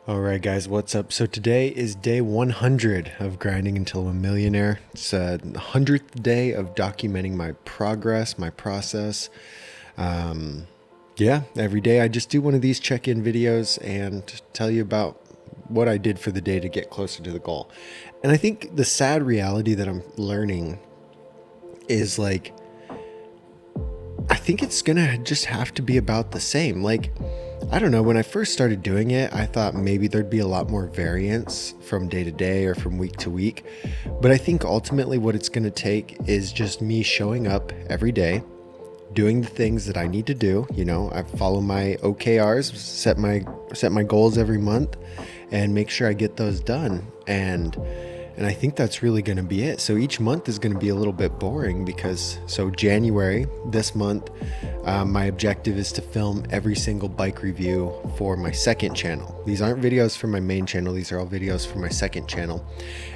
All right, guys, what's up? So today is day 100 of grinding until a millionaire. It's the 100th day of documenting my progress, my process. Yeah, every day I just do one of these check-in videos and tell you about what I did for the day to get closer to the goal. And I think the sad reality that I'm learning is I think it's gonna just have to be about the same. I don't know, when I first started doing it, I thought maybe there'd be a lot more variance from day to day or from week to week. But I think ultimately what it's gonna take is just me showing up every day, doing the things that I need to do. You know, I follow my OKRs, set my goals every month, and make sure I get those done. And I think that's really going to be it. So each month is going to be a little bit boring so January, this month, my objective is to film every single bike review for my second channel. These aren't videos for my main channel. These are all videos for my second channel.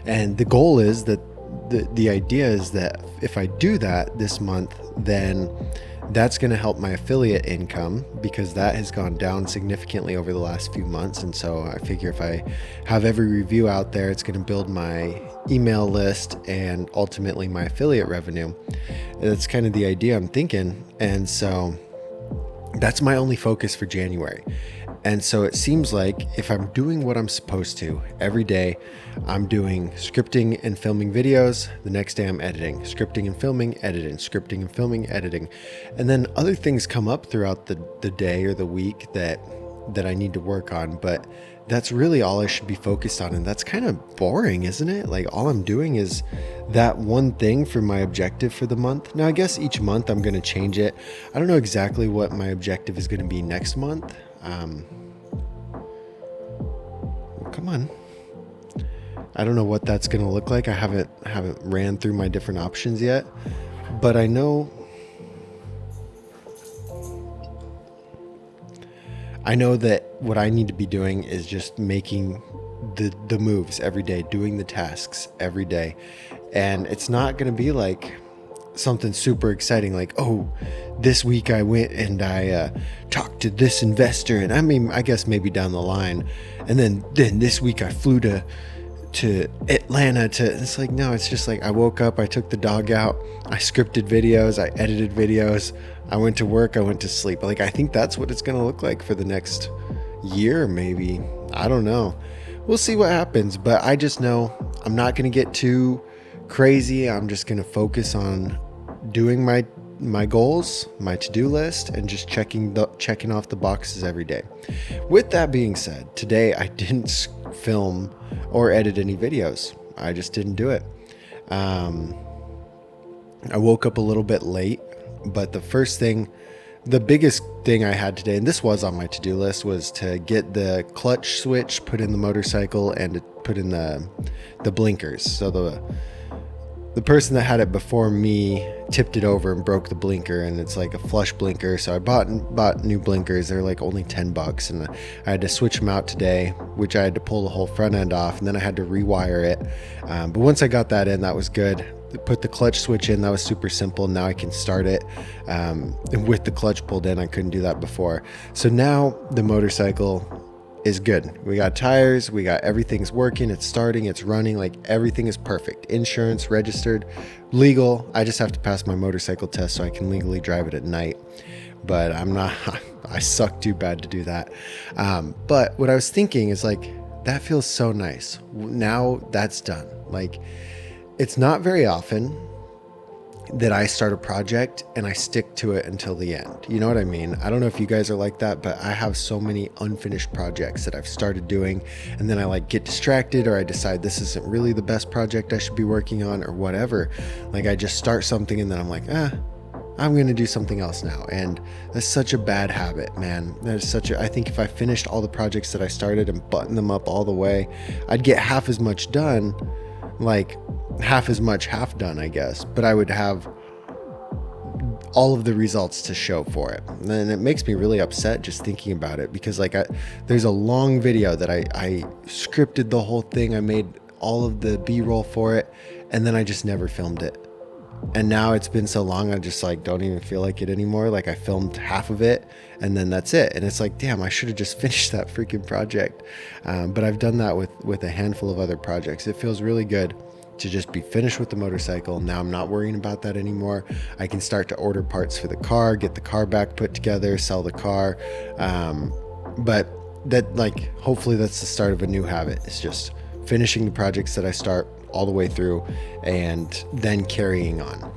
And the goal is that the idea is that if I do that this month, then that's going to help my affiliate income, because that has gone down significantly over the last few months. And so I figure if I have every review out there, it's going to build my email list and ultimately my affiliate revenue. And that's kind of the idea I'm thinking. And so that's my only focus for January. And so it seems like if I'm doing what I'm supposed to every day, I'm doing scripting and filming videos. The next day I'm editing, scripting and filming, editing, scripting and filming, editing. And then other things come up throughout the day or the week that I need to work on. But that's really all I should be focused on. And that's kind of boring, isn't it? Like, all I'm doing is that one thing for my objective for the month. Now, I guess each month I'm going to change it. I don't know exactly what my objective is going to be next month. Come on. I don't know what that's going to look like. I haven't ran through my different options yet, but I know that what I need to be doing is just making the moves every day, doing the tasks every day. And it's not going to be like something super exciting, like, oh, this week I went and I talked to this investor, and I guess maybe down the line, and then this week I flew to Atlanta it's like, no, it's just like I woke up, I took the dog out, I scripted videos, I edited videos, I went to work, I went to sleep. Like, I think that's what it's going to look like for the next year, maybe. I don't know. We'll see what happens, but I just know I'm not going to get too crazy. I'm just going to focus on doing my goals, my to-do list, and just checking off the boxes every day. With that being said, today I didn't film or edit any videos. I just didn't do it. I woke up a little bit late, but the biggest thing I had today, and this was on my to-do list, was to get the clutch switch put in the motorcycle and to put in the blinkers. So the person that had it before me tipped it over and broke the blinker, and it's like a flush blinker. So I bought new blinkers. They're like only $10, and I had to switch them out today, which I had to pull the whole front end off, and then I had to rewire it. But once I got that in, that was good. Put the clutch switch in, that was super simple. Now I can start it. And with the clutch pulled in, I couldn't do that before. So now the motorcycle is good. We got tires, we got everything's working, it's starting, it's running, like everything is perfect. Insurance, registered, legal. I just have to pass my motorcycle test so I can legally drive it at night. But I suck too bad to do that. But what I was thinking is, like, that feels so nice. Now that's done. Like, it's not very often that I start a project and I stick to it until the end. You know what I mean? I don't know if you guys are like that, but I have so many unfinished projects that I've started doing, and then I get distracted, or I decide this isn't really the best project I should be working on, or whatever. Like, I just start something and then I'm like, I'm going to do something else now. And that's such a bad habit, man. I think if I finished all the projects that I started and buttoned them up all the way, I'd get half as much done, like half as much half done, I guess, but I would have all of the results to show for it. And it makes me really upset just thinking about it, because there's a long video that I scripted the whole thing. I made all of the B-roll for it, and then I just never filmed it. And now it's been so long, I just like don't even feel like it anymore. Like I filmed half of it and then that's it. And it's like, damn, I should have just finished that freaking project. But I've done that with a handful of other projects. It feels really good to just be finished with the motorcycle. Now I'm not worrying about that anymore. I can start to order parts for the car, get the car back put together, sell the car. But that, like, hopefully that's the start of a new habit. It's just finishing the projects that I start all the way through and then carrying on.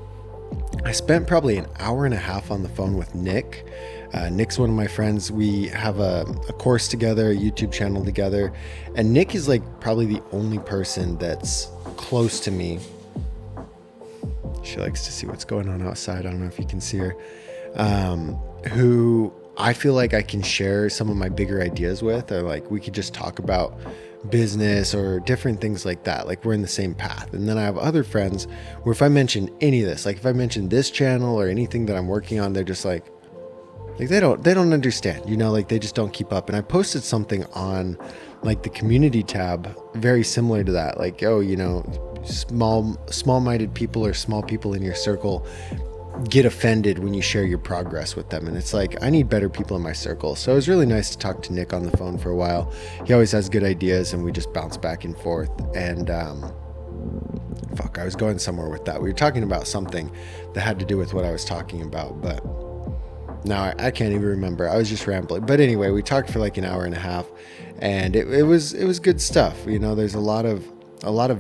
I spent probably an hour and a half on the phone with Nick. Nick's one of my friends. We have a course together, a YouTube channel together, and Nick is like probably the only person that's close to me. She likes to see what's going on outside. I don't know if you can see her. Who I feel like I can share some of my bigger ideas with, or like we could just talk about business or different things like that. Like we're in the same path. And then I have other friends where if I mention any of this, like if I mention this channel or anything that I'm working on, they're just like they don't understand, you know, like they just don't keep up. And I posted something on like the community tab very similar to that, like, oh, you know, small-minded people or small people in your circle get offended when you share your progress with them. And it's like, I need better people in my circle. So it was really nice to talk to Nick on the phone for a while. He always has good ideas and we just bounce back and forth. And I was going somewhere with that. We were talking about something that had to do with what I was talking about, but now I can't even remember. I was just rambling. But anyway, we talked for like an hour and a half and it was good stuff. You know, there's a lot of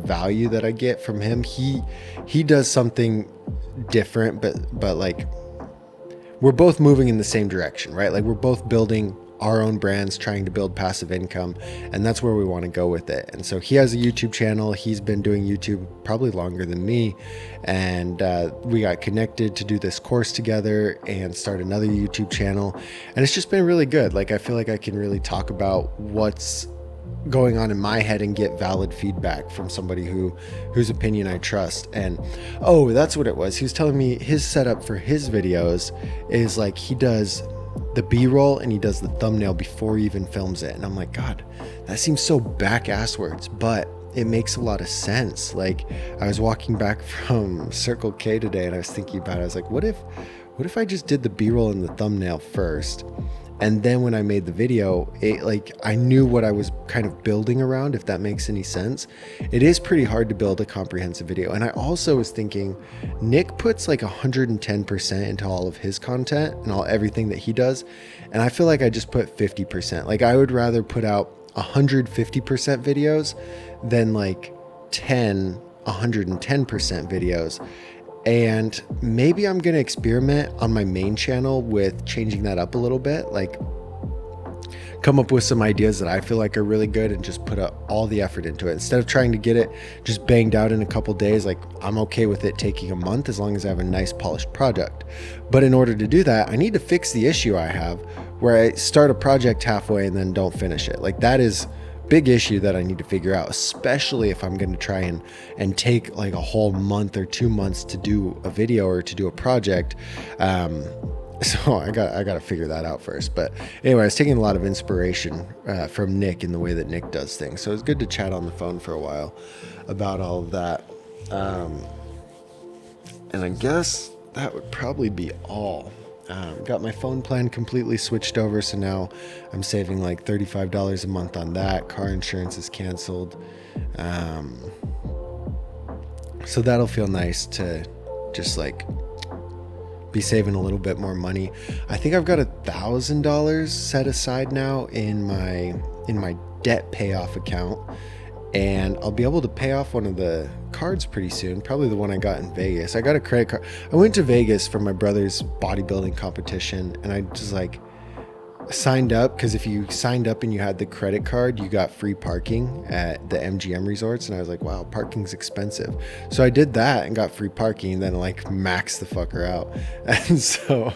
value that I get from him. He does something different, but like we're both moving in the same direction, right? Like we're both building our own brands, trying to build passive income, and that's where we want to go with it. And so he has a YouTube channel. He's been doing YouTube probably longer than me, and we got connected to do this course together and start another YouTube channel, and it's just been really good. Like I feel like I can really talk about what's going on in my head and get valid feedback from somebody whose opinion I trust. And oh, that's what it was. He was telling me his setup for his videos is like he does the B-roll and he does the thumbnail before he even films it. And I'm like, God, that seems so back-ass words, but it makes a lot of sense. Like I was walking back from Circle K today and I was thinking about it. I was like, what if I just did the B-roll and the thumbnail first? And then when I made the video, I knew what I was kind of building around, if that makes any sense. It is pretty hard to build a comprehensive video. And I also was thinking, Nick puts like 110% into all of his content and everything that he does. And I feel like I just put 50%. Like I would rather put out 150% videos than like 110% videos. And maybe I'm going to experiment on my main channel with changing that up a little bit, like come up with some ideas that I feel like are really good and just put all the effort into it. Instead of trying to get it just banged out in a couple days, like I'm okay with it taking a month as long as I have a nice polished product. But in order to do that, I need to fix the issue I have where I start a project halfway and then don't finish it. Like that is big issue that I need to figure out, especially if I'm going to try and take like a whole month or 2 months to do a video or to do a project. So I got to figure that out first. But anyway, I was taking a lot of inspiration from Nick in the way that Nick does things. So it was good to chat on the phone for a while about all of that. And I guess that would probably be all. Got my phone plan completely switched over, so now I'm saving like $35 a month on that. Car insurance is canceled. So that'll feel nice to just like be saving a little bit more money. I think I've got $1,000 set aside now in my debt payoff account, and I'll be able to pay off one of the cards pretty soon, probably the one I got in Vegas. I got a credit card. I went to Vegas for my brother's bodybuilding competition, and I just like signed up because if you signed up and you had the credit card, you got free parking at the MGM resorts. And I was like, wow, parking's expensive. So I did that and got free parking, and then like maxed the fucker out. And so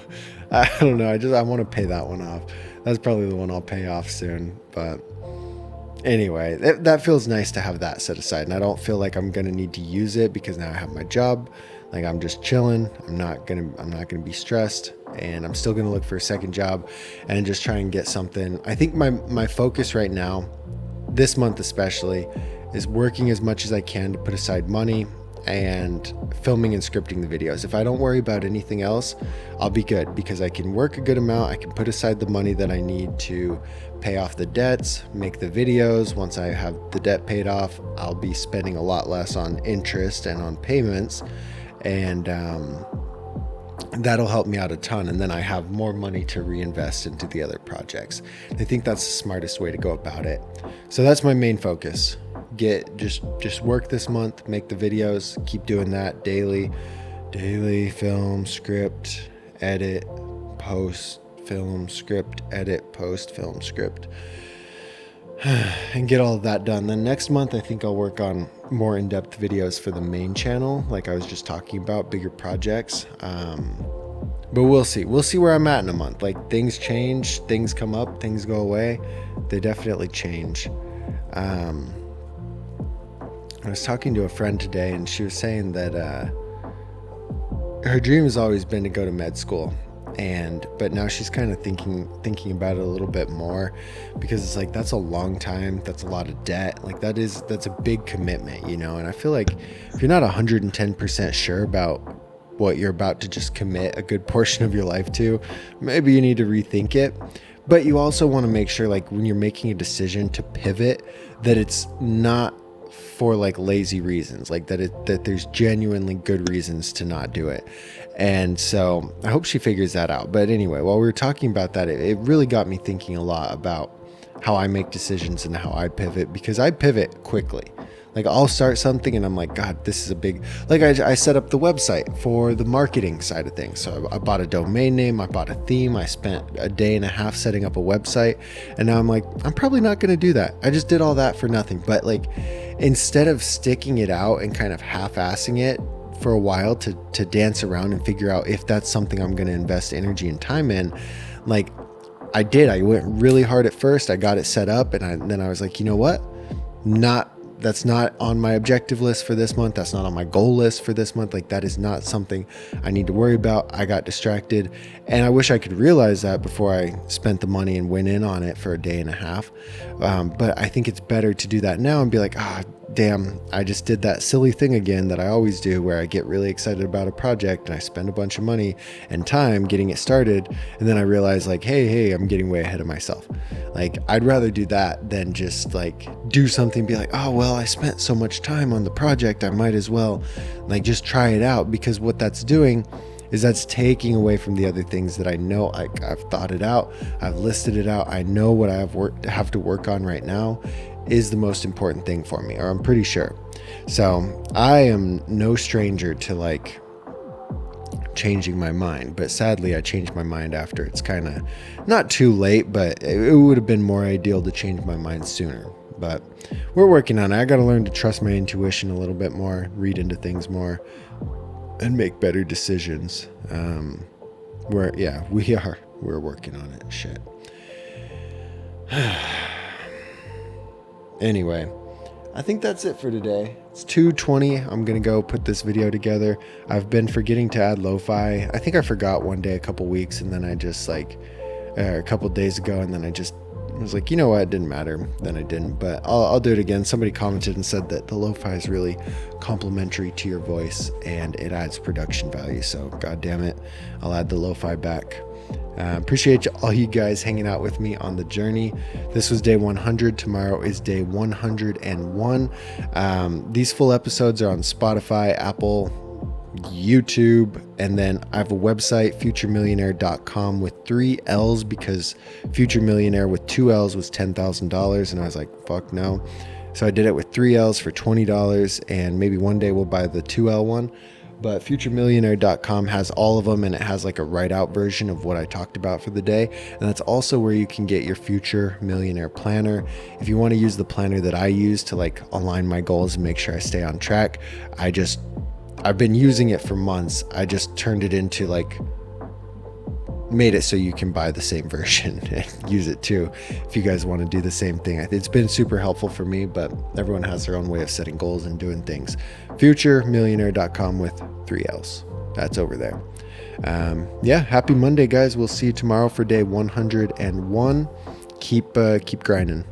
I don't know. I want to pay that one off. That's probably the one I'll pay off soon. But anyway, that feels nice to have that set aside. And I don't feel like I'm going to need to use it because now I have my job. Like I'm just chilling. I'm not going to be stressed, and I'm still going to look for a second job and just try and get something. I think my focus right now, this month especially, is working as much as I can to put aside money and filming and scripting the videos. If I don't worry about anything else, I'll be good, because I can work a good amount. I can put aside the money that I need to pay off the debts, make the videos. Once I have the debt paid off, I'll be spending a lot less on interest and on payments, and that'll help me out a ton. And then I have more money to reinvest into the other projects. I think that's the smartest way to go about it. So that's my main focus. Just work this month, make the videos, keep doing that daily, film, script, edit, post, film, script, edit, post, film, script, and get all of that done. Then next month, I think I'll work on more in-depth videos for the main channel, like I was just talking about, bigger projects. But we'll see where I'm at in a month. Like, things change, things come up, things go away. They definitely change. I was talking to a friend today, and she was saying that her dream has always been to go to med school, but now she's kind of thinking about it a little bit more, because it's like, that's a long time, that's a lot of debt, like that's a big commitment, you know. And I feel like if you're not 110% sure about what you're about to just commit a good portion of your life to, maybe you need to rethink it. But you also want to make sure, like, when you're making a decision to pivot, that it's not for like lazy reasons, like that there's genuinely good reasons to not do it. And so I hope she figures that out. But anyway, while we were talking about that, it really got me thinking a lot about how I make decisions and how I pivot, because I pivot quickly. Like, I'll start something and I'm like, God, this is a big, like I set up the website for the marketing side of things. So I bought a domain name, I bought a theme, I spent a day and a half setting up a website. And now I'm like, I'm probably not going to do that. I just did all that for nothing. But like, instead of sticking it out and kind of half-assing it for a while to dance around and figure out if that's something I'm going to invest energy and time in, like I went really hard at first. I got it set up, and then I was like, you know what? That's not on my objective list for this month. That's not on my goal list for this month. Like, that is not something I need to worry about. I got distracted, and I wish I could realize that before I spent the money and went in on it for a day and a half. But I think it's better to do that now and be like, damn, I just did that silly thing again that I always do, where I get really excited about a project and I spend a bunch of money and time getting it started, and then I realize, like, hey, I'm getting way ahead of myself. Like, I'd rather do that than just like do something, be like, oh, well, I spent so much time on the project, I might as well like just try it out. Because what that's doing is that's taking away from the other things that I know. Like, I've thought it out, I've listed it out, I know what I have to work on right now is the most important thing for me, or I'm pretty sure. So I am no stranger to like changing my mind, but sadly I changed my mind after it's kind of not too late, but it would have been more ideal to change my mind sooner. But we're working on it. I got to learn to trust my intuition a little bit more, read into things more, and make better decisions. We're working on it. Shit. Anyway, I think that's it for today. It's 2:20. I'm going to go put this video together. I've been forgetting to add lo-fi. I think I forgot one day a couple weeks, and then I just a couple days ago, and then I was like, you know what, it didn't matter. Then I didn't, but I'll do it again. Somebody commented and said that the lo-fi is really complimentary to your voice and it adds production value. So God damn it, I'll add the lo-fi back. Appreciate all you guys hanging out with me on the journey. This was day 100. Tomorrow is day 101. These full episodes are on Spotify, Apple, YouTube, and then I have a website, futuremillionaire.com, with 3 L's, because Future Millionaire with 2 L's was $10,000, and I was like, fuck no. So I did it with 3 L's for $20, and maybe one day we'll buy the 2L one. But futuremillionaire.com has all of them, and it has like a write-out version of what I talked about for the day. And that's also where you can get your Future Millionaire planner. If you want to use the planner that I use to like align my goals and make sure I stay on track, I've been using it for months. I just turned it into made it so you can buy the same version and use it too if you guys want to do the same thing. It's been super helpful for me, but everyone has their own way of setting goals and doing things. Futuremillionaire.com with 3 L's. That's over there. Happy Monday, guys. We'll see you tomorrow for day 101. Keep grinding.